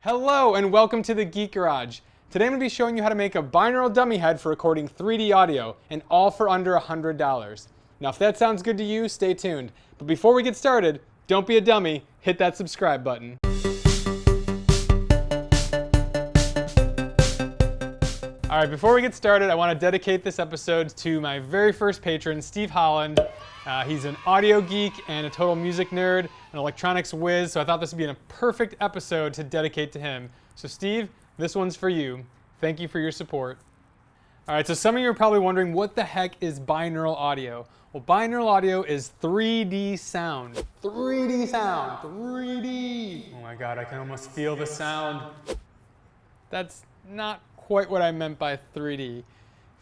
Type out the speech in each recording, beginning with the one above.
Hello and welcome to the Geek Garage. Today I'm going to be showing you how to make a binaural dummy head for recording 3D audio, and all for under $100. Now if that sounds good to you, stay tuned. But before we get started, don't be a dummy, hit that subscribe button. Alright, before we get started, I want to dedicate this episode to my very first patron, Steve Holland. He's an audio geek and a total music nerd, an electronics whiz, so I thought this would be a perfect episode to dedicate to him. So Steve, this one's for you. Thank you for your support. Alright, so some of you are probably wondering, what the heck is binaural audio? Well, binaural audio is 3D sound. 3D sound. 3D. Oh my god, I can almost feel the sound. That's not quite what I meant by 3D.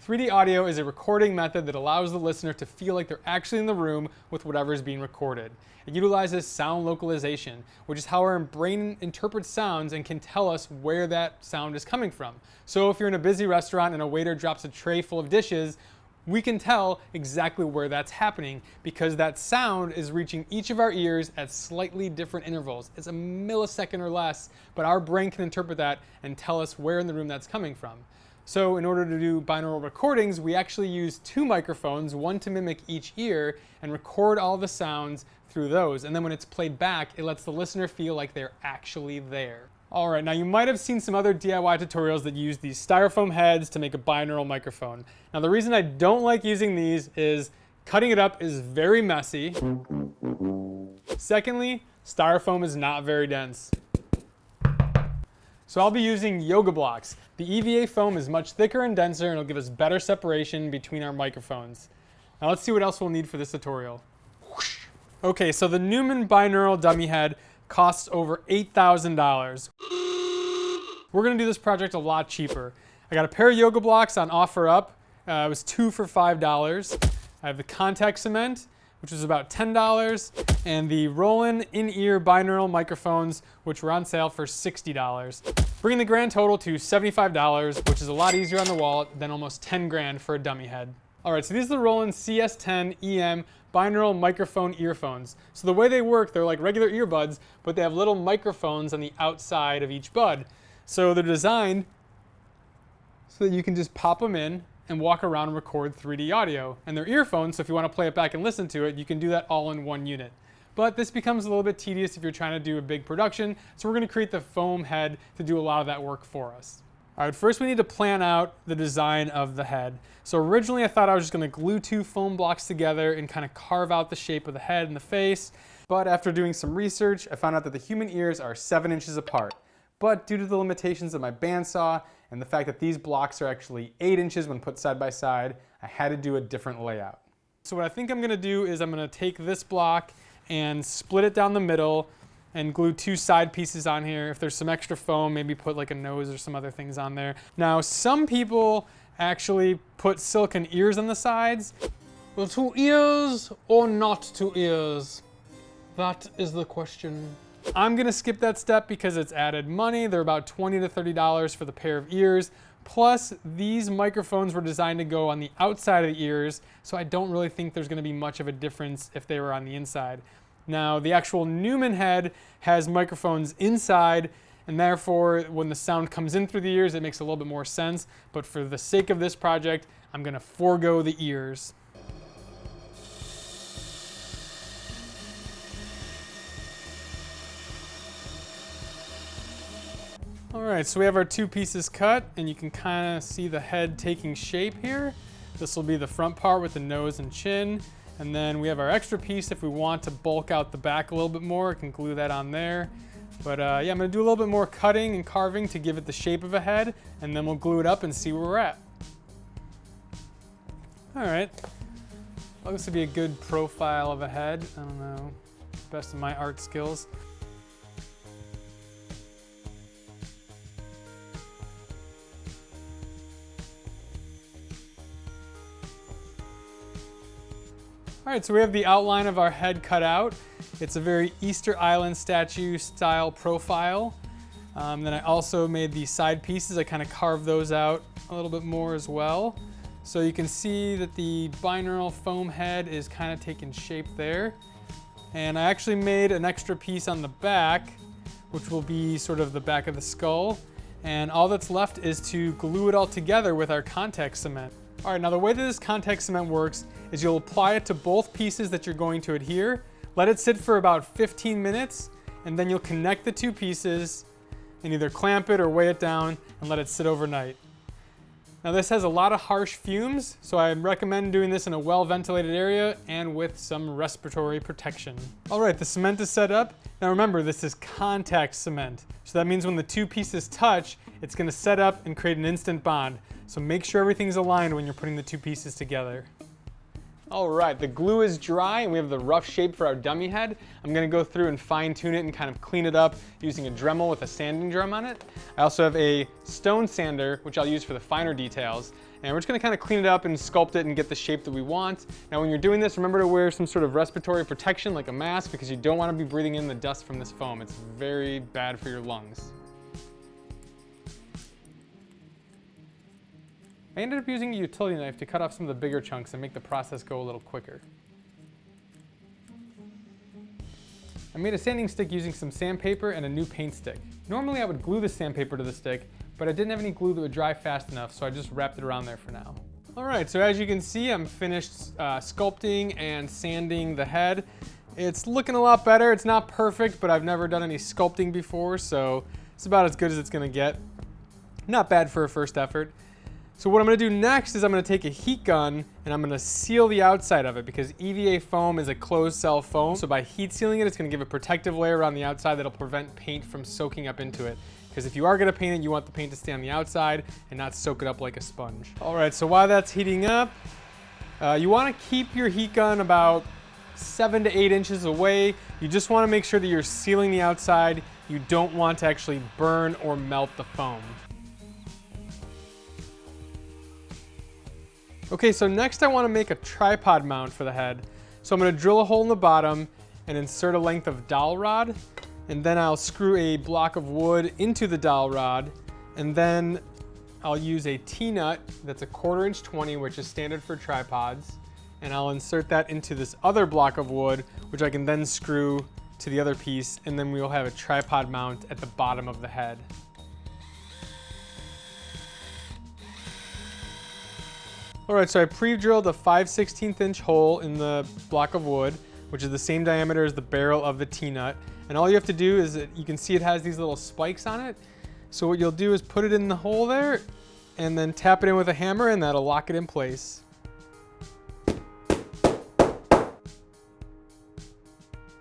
3D audio is a recording method that allows the listener to feel like they're actually in the room with whatever is being recorded. It utilizes sound localization, which is how our brain interprets sounds and can tell us where that sound is coming from. So if you're in a busy restaurant and a waiter drops a tray full of dishes, we can tell exactly where that's happening because that sound is reaching each of our ears at slightly different intervals. It's a millisecond or less, but our brain can interpret that and tell us where in the room that's coming from. So in order to do binaural recordings, we actually use two microphones, one to mimic each ear, and record all the sounds through those. And then when it's played back, it lets the listener feel like they're actually there. Alright, now you might have seen some other DIY tutorials that use these styrofoam heads to make a binaural microphone. Now the reason I don't like using these is cutting it up is very messy. Secondly, styrofoam is not very dense. So I'll be using yoga blocks. The EVA foam is much thicker and denser and it'll give us better separation between our microphones. Now let's see what else we'll need for this tutorial. Okay, so the Neumann binaural dummy head costs over $8,000. We're gonna do this project a lot cheaper. I got a pair of yoga blocks on OfferUp. It was 2 for $5. I have the contact cement, which was about $10, and the Roland in-ear binaural microphones, which were on sale for $60. Bringing the grand total to $75, which is a lot easier on the wallet than almost 10 grand for a dummy head. Alright, so these are the Roland CS10 EM binaural microphone earphones. So the way they work, they're like regular earbuds, but they have little microphones on the outside of each bud. So they're designed so that you can just pop them in and walk around and record 3D audio. And they're earphones, so if you want to play it back and listen to it, you can do that all in one unit. But this becomes a little bit tedious if you're trying to do a big production, so we're going to create the foam head to do a lot of that work for us. Alright, first we need to plan out the design of the head. So originally I thought I was just going to glue two foam blocks together and kind of carve out the shape of the head and the face. But after doing some research, I found out that the human ears are 7 inches apart. But due to the limitations of my bandsaw and the fact that these blocks are actually 8 inches when put side by side, I had to do a different layout. So what I think I'm going to do is I'm going to take this block and split it down the middle and glue two side pieces on here. If there's some extra foam, maybe put like a nose or some other things on there. Now, some people actually put silicone ears on the sides. Well, 2 ears or not 2 ears? That is the question. I'm gonna skip that step because it's added money. They're about $20 to $30 for the pair of ears. Plus, these microphones were designed to go on the outside of the ears, so I don't really think there's gonna be much of a difference if they were on the inside. Now, the actual Neumann head has microphones inside, and therefore, when the sound comes in through the ears, it makes a little bit more sense. But for the sake of this project, I'm gonna forego the ears. Alright, so we have our two pieces cut, and you can kind of see the head taking shape here. This will be the front part with the nose and chin. And then we have our extra piece if we want to bulk out the back a little bit more. I can glue that on there. But yeah, I'm going to do a little bit more cutting and carving to give it the shape of a head, and then we'll glue it up and see where we're at. Alright. Well, this would be a good profile of a head. I don't know. Best of my art skills. Alright, so we have the outline of our head cut out. It's a very Easter Island statue style profile. Then I also made the side pieces. I kind of carved those out a little bit more as well. So you can see that the binaural foam head is kind of taking shape there. And I actually made an extra piece on the back, which will be sort of the back of the skull. And all that's left is to glue it all together with our contact cement. All right, now the way that this contact cement works is you'll apply it to both pieces that you're going to adhere, let it sit for about 15 minutes, and then you'll connect the two pieces and either clamp it or weigh it down and let it sit overnight. Now this has a lot of harsh fumes, so I recommend doing this in a well-ventilated area and with some respiratory protection. All right, the cement is set up. Now remember, this is contact cement. So that means when the two pieces touch, it's gonna set up and create an instant bond. So make sure everything's aligned when you're putting the two pieces together. All right, the glue is dry and we have the rough shape for our dummy head. I'm gonna go through and fine tune it and kind of clean it up using a Dremel with a sanding drum on it. I also have a stone sander, which I'll use for the finer details. And we're just gonna kind of clean it up and sculpt it and get the shape that we want. Now, when you're doing this, remember to wear some sort of respiratory protection like a mask because you don't wanna be breathing in the dust from this foam. It's very bad for your lungs. I ended up using a utility knife to cut off some of the bigger chunks and make the process go a little quicker. I made a sanding stick using some sandpaper and a new paint stick. Normally I would glue the sandpaper to the stick, but I didn't have any glue that would dry fast enough, so I just wrapped it around there for now. All right, so as you can see, I'm finished sculpting and sanding the head. It's looking a lot better. It's not perfect, but I've never done any sculpting before, so it's about as good as it's gonna get. Not bad for a first effort. So what I'm gonna do next is I'm gonna take a heat gun and I'm gonna seal the outside of it because EVA foam is a closed cell foam. So by heat sealing it, it's gonna give a protective layer around the outside that'll prevent paint from soaking up into it. Because if you are gonna paint it, you want the paint to stay on the outside and not soak it up like a sponge. All right, so while that's heating up, you wanna keep your heat gun about 7 to 8 inches away. You just wanna make sure that you're sealing the outside. You don't want to actually burn or melt the foam. Okay, so next I want to make a tripod mount for the head. So I'm going to drill a hole in the bottom and insert a length of dowel rod, and then I'll screw a block of wood into the dowel rod, and then I'll use a T-nut that's a 1/4 inch 20, which is standard for tripods, and I'll insert that into this other block of wood, which I can then screw to the other piece, and then we'll have a tripod mount at the bottom of the head. All right, so I pre-drilled a 5/16 inch hole in the block of wood, which is the same diameter as the barrel of the T-nut. And all you have to do is, you can see it has these little spikes on it. So what you'll do is put it in the hole there and then tap it in with a hammer and that'll lock it in place.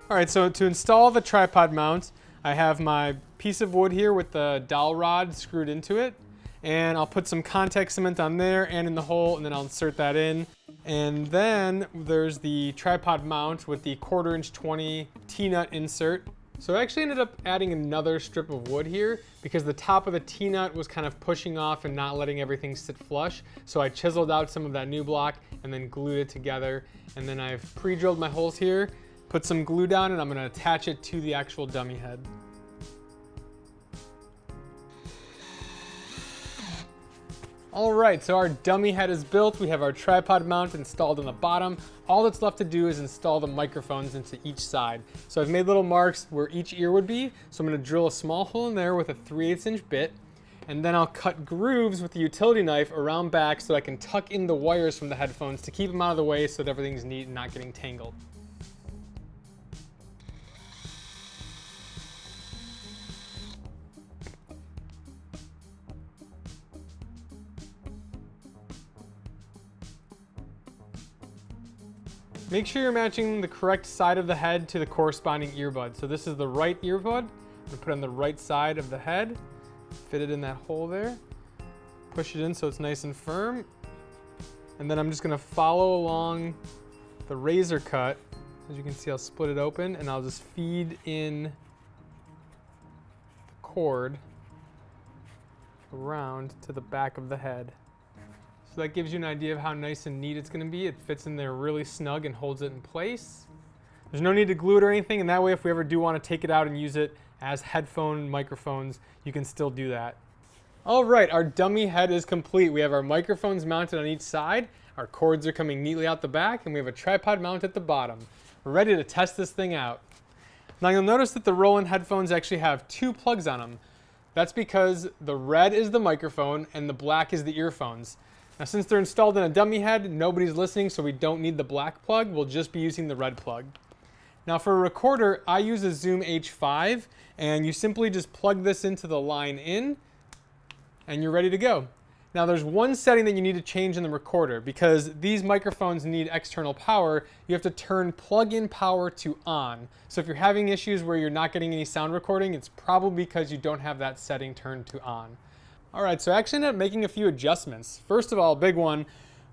All right, so to install the tripod mount, I have my piece of wood here with the dowel rod screwed into it. And I'll put some contact cement on there and in the hole, and then I'll insert that in. And then there's the tripod mount with the 1/4 inch 20 T-nut insert. So I actually ended up adding another strip of wood here because the top of the T-nut was kind of pushing off and not letting everything sit flush. So I chiseled out some of that new block and then glued it together. And then I've pre-drilled my holes here, put some glue down, and I'm gonna attach it to the actual dummy head. All right, so our dummy head is built. We have our tripod mount installed on the bottom. All that's left to do is install the microphones into each side. So I've made little marks where each ear would be. So I'm gonna drill a small hole in there with a 3/8 inch bit. And then I'll cut grooves with the utility knife around back so I can tuck in the wires from the headphones to keep them out of the way so that everything's neat and not getting tangled. Make sure you're matching the correct side of the head to the corresponding earbud. So this is the right earbud. I'm gonna put it on the right side of the head, fit it in that hole there, push it in so it's nice and firm. And then I'm just gonna follow along the razor cut. As you can see, I'll split it open and I'll just feed in the cord around to the back of the head. So that gives you an idea of how nice and neat it's going to be. It fits in there really snug and holds it in place. There's no need to glue it or anything, and that way if we ever do want to take it out and use it as headphone microphones, you can still do that. All right, our dummy head is complete. We have our microphones mounted on each side, our cords are coming neatly out the back, and we have a tripod mount at the bottom. We're ready to test this thing out. Now you'll notice that the Roland headphones actually have two plugs on them. That's because the red is the microphone and the black is the earphones. Now since they're installed in a dummy head, nobody's listening, so we don't need the black plug. We'll just be using the red plug. Now for a recorder, I use a Zoom H5, and you simply just plug this into the line in, and you're ready to go. Now there's one setting that you need to change in the recorder. Because these microphones need external power, you have to turn plug-in power to on. So if you're having issues where you're not getting any sound recording, it's probably because you don't have that setting turned to on. All right, so I actually ended up making a few adjustments. First of all, a big one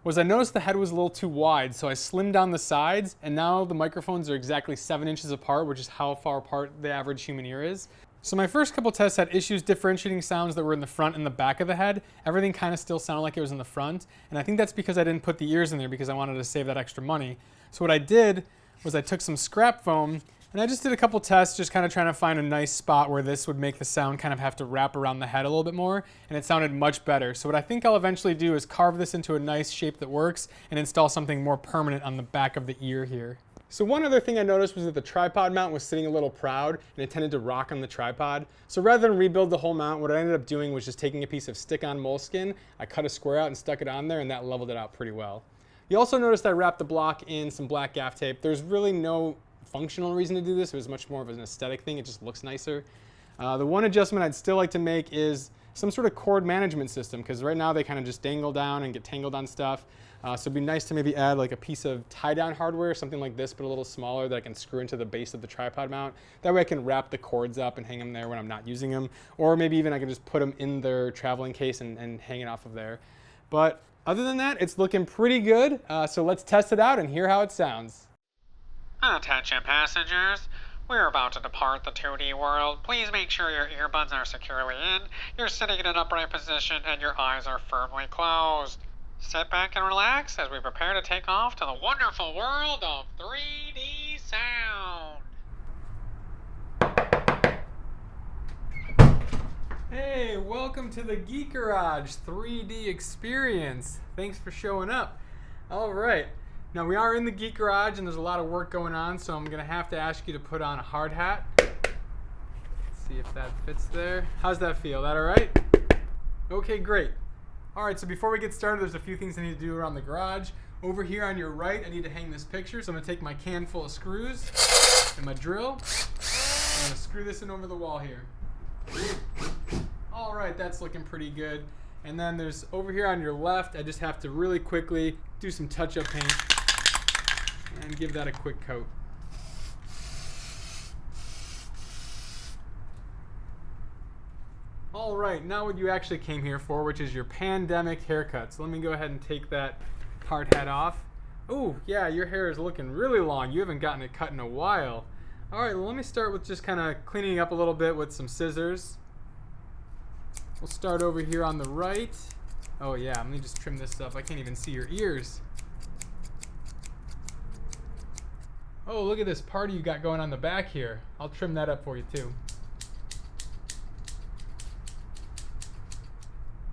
was I noticed the head was a little too wide, so I slimmed down the sides, and now the microphones are exactly 7 inches apart, which is how far apart the average human ear is. So my first couple tests had issues differentiating sounds that were in the front and the back of the head. Everything kind of still sounded like it was in the front, and I think that's because I didn't put the ears in there because I wanted to save that extra money. So what I did was I took some scrap foam, and I just did a couple tests, just kind of trying to find a nice spot where this would make the sound kind of have to wrap around the head a little bit more, and it sounded much better. So what I think I'll eventually do is carve this into a nice shape that works and install something more permanent on the back of the ear here. So one other thing I noticed was that the tripod mount was sitting a little proud and it tended to rock on the tripod. So rather than rebuild the whole mount, what I ended up doing was just taking a piece of stick-on moleskin, I cut a square out and stuck it on there, and that leveled it out pretty well. You also noticed I wrapped the block in some black gaff tape. There's really no functional reason to do this. It was much more of an aesthetic thing. It just looks nicer. The one adjustment I'd still like to make is some sort of cord management system, because right now they kind of just dangle down and get tangled on stuff. So it'd be nice to maybe add like a piece of tie-down hardware, something like this, but a little smaller, that I can screw into the base of the tripod mount. That way I can wrap the cords up and hang them there when I'm not using them. Or maybe even I can just put them in their traveling case and hang it off of there. But other than that, it's looking pretty good. So let's test it out and hear how it sounds. Attention passengers, we're about to depart the 2D world. Please make sure your earbuds are securely in, you're sitting in an upright position, and your eyes are firmly closed. Sit back and relax as we prepare to take off to the wonderful world of 3D sound. Hey, welcome to the Geek Garage 3D experience. Thanks for showing up. All right. Now we are in the Geek Garage and there's a lot of work going on, so I'm going to have to ask you to put on a hard hat. Let's see if that fits there. How's that feel? That all right? Okay, great. All right, so before we get started, there's a few things I need to do around the garage. Over here on your right, I need to hang this picture, so I'm going to take my can full of screws and my drill. I'm going to screw this in over the wall here. All right, that's looking pretty good. And then there's over here on your left, I just have to really quickly do some touch-up paint and give that a quick coat. All right, now what you actually came here for, which is your pandemic haircut. So let me go ahead and take that hard hat off. Oh, yeah, your hair is looking really long. You haven't gotten it cut in a while. All right, well, let me start with just kind of cleaning up a little bit with some scissors. We'll start over here on the right. Oh yeah, let me just trim this up. I can't even see your ears. Oh, look at this party you got going on the back here. I'll trim that up for you too.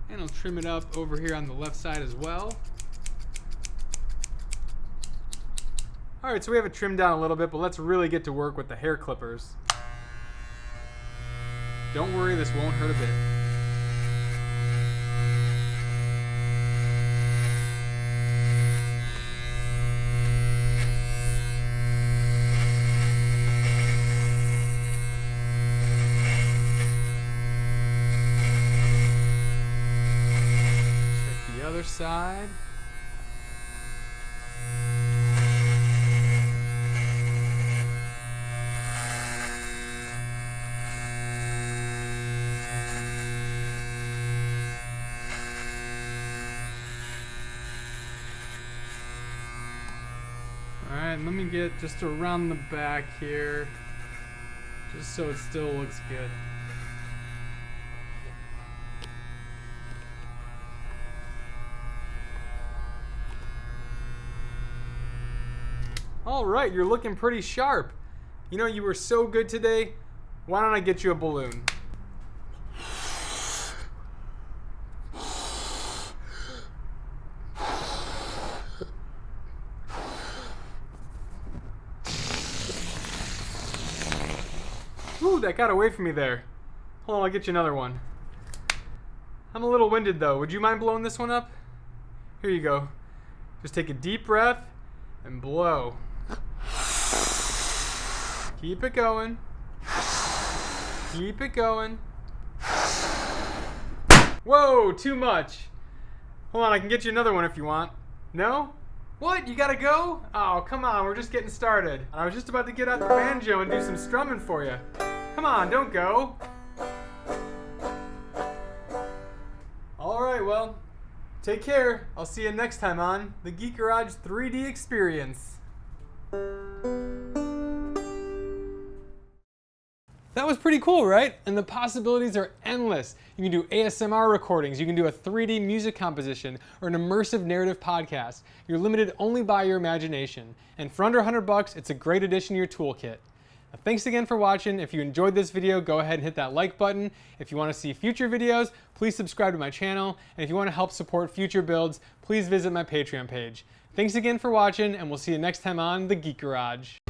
And I'll trim it up over here on the left side as well. All right, so we have it trimmed down a little bit, but let's really get to work with the hair clippers. Don't worry, this won't hurt a bit. Side. All right, let me get just around the back here, just so it still looks good. All right, you're looking pretty sharp. You know, you were so good today. Why don't I get you a balloon? that got away from me there. Hold on, I'll get you another one. I'm a little winded though. Would you mind blowing this one up? Here you go. Just take a deep breath and blow. Keep it going. Keep it going. Whoa, too much. Hold on, I can get you another one if you want. No? What? You gotta go? Oh, come on, we're just getting started. I was just about to get out the banjo and do some strumming for you. Come on, don't go. Alright, well, take care. I'll see you next time on the Geek Garage 3D Experience. That was pretty cool, right? And the possibilities are endless. You can do ASMR recordings, you can do a 3D music composition, or an immersive narrative podcast. You're limited only by your imagination. And for under $100, it's a great addition to your toolkit. Now, thanks again for watching. If you enjoyed this video, go ahead and hit that like button. If you want to see future videos, please subscribe to my channel. And if you want to help support future builds, please visit my Patreon page. Thanks again for watching, and we'll see you next time on the Geek Garage.